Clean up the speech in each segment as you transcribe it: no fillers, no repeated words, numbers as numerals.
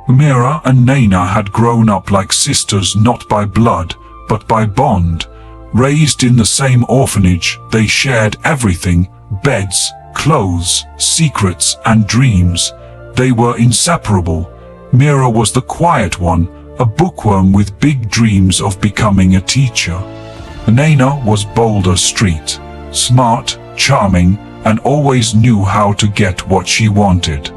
Mira and Naina had grown up like sisters, not by blood, but by bond. Raised in the same orphanage, they shared everything: beds, clothes, secrets, and dreams. They were inseparable. Mira was the quiet one, a bookworm with big dreams of becoming a teacher. Naina was bolder street, smart, charming, and always knew how to get what she wanted.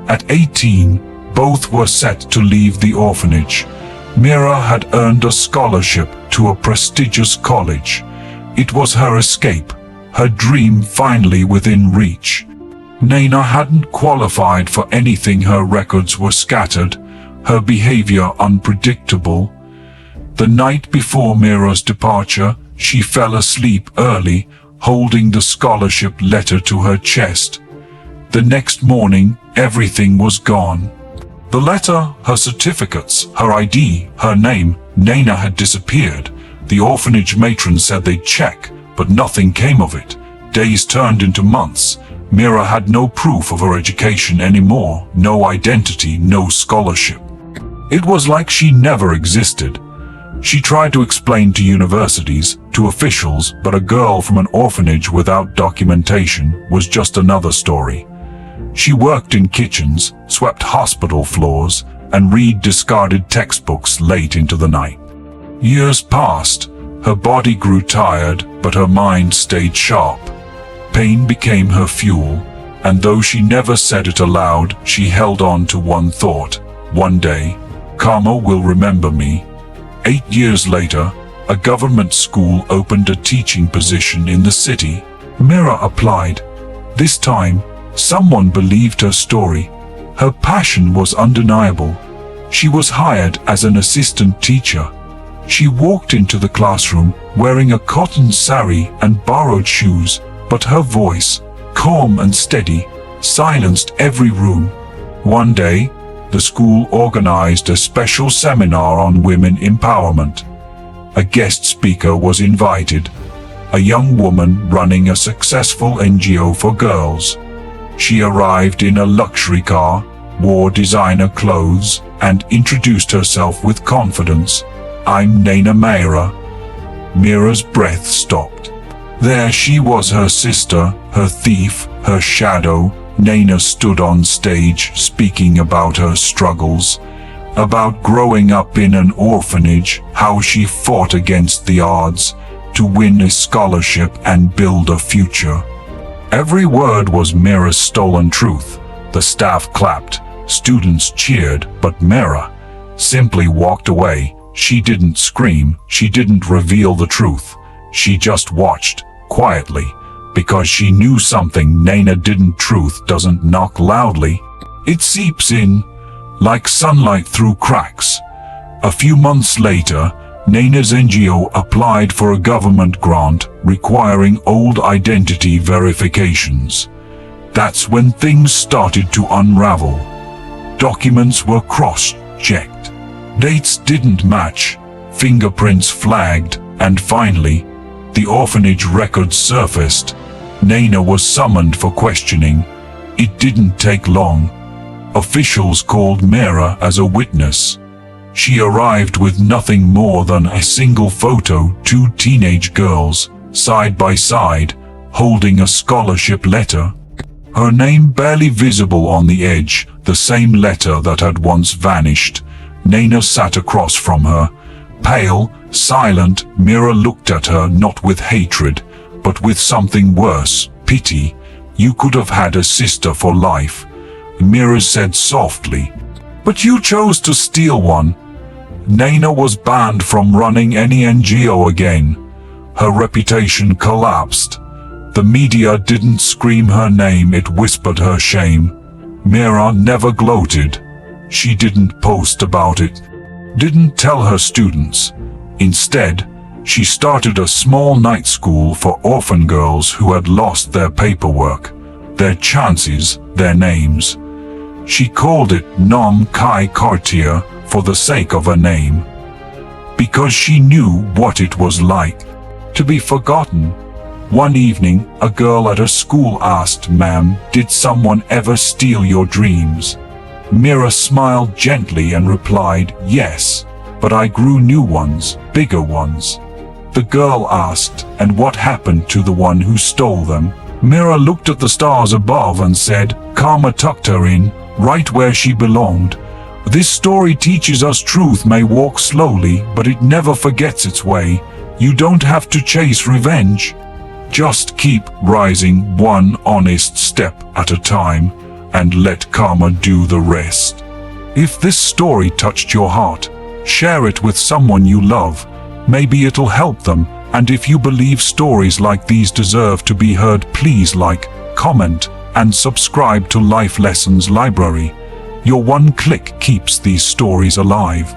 At 18, both were set to leave the orphanage. Mira had earned a scholarship to a prestigious college. It was her escape, her dream finally within reach. Naina hadn't qualified for anything. Her records were scattered, her behavior unpredictable. The night before Mira's departure, she fell asleep early, holding the scholarship letter to her chest. The next morning, everything was gone. The letter, her certificates, her ID, her name. Naina had disappeared. The orphanage matron said they'd check, but nothing came of it. Days turned into months. Mira had no proof of her education anymore, no identity, no scholarship. It was like she never existed. She tried to explain to universities, to officials, but a girl from an orphanage without documentation was just another story. She worked in kitchens, swept hospital floors, and read discarded textbooks late into the night. Years passed. Her body grew tired, but her mind stayed sharp. Pain became her fuel, and though she never said it aloud, she held on to one thought: one day, Karma will remember me. 8 years later, a government school opened a teaching position in the city. Mira applied. This time, someone believed her story. Her passion was undeniable. She was hired as an assistant teacher. She walked into the classroom wearing a cotton sari and borrowed shoes, but her voice, calm and steady, silenced every room. One day, the school organized a special seminar on women empowerment. A guest speaker was invited, a young woman running a successful NGO for girls. She arrived in a luxury car, wore designer clothes, and introduced herself with confidence. "I'm Naina Mira." Mira's breath stopped. There she was, her sister, her thief, her shadow. Naina stood on stage speaking about her struggles, about growing up in an orphanage, how she fought against the odds to win a scholarship and build a future. Every word was Mira's stolen truth. The staff clapped, students cheered, but Mira simply walked away. She didn't scream, she didn't reveal the truth. She just watched, quietly, because she knew something Naina didn't. Truth doesn't knock loudly. It seeps in, like sunlight through cracks. A few months later, Naina's NGO applied for a government grant requiring old identity verifications. That's when things started to unravel. Documents were cross-checked. Dates didn't match, fingerprints flagged, and finally, the orphanage records surfaced. Naina was summoned for questioning. It didn't take long. Officials called Mira as a witness. She arrived with nothing more than a single photo: 2 teenage girls, side by side, holding a scholarship letter. Her name barely visible on the edge, the same letter that had once vanished. Naina sat across from her, pale, silent. Mira looked at her not with hatred, but with something worse, pity. "You could have had a sister for life," Mira said softly. "But you chose to steal one." Naina was banned from running any NGO again. Her reputation collapsed. The media didn't scream her name, it whispered her shame. Mira never gloated. She didn't post about it, didn't tell her students. Instead, she started a small night school for orphan girls who had lost their paperwork, their chances, their names. She called it Nom Kai Cartier for the sake of a name, because she knew what it was like to be forgotten. One evening, a girl at her school asked, "Ma'am, did someone ever steal your dreams?" Mira smiled gently and replied, "Yes, but I grew new ones, bigger ones." The girl asked, "And what happened to the one who stole them?" Mira looked at the stars above and said, "Karma tucked her in, right where she belonged." This story teaches us truth may walk slowly, but it never forgets its way. You don't have to chase revenge. Just keep rising one honest step at a time, and let karma do the rest. If this story touched your heart, share it with someone you love. Maybe it'll help them, and if you believe stories like these deserve to be heard, please like, comment, and subscribe to Life Lessons Library. Your one click keeps these stories alive.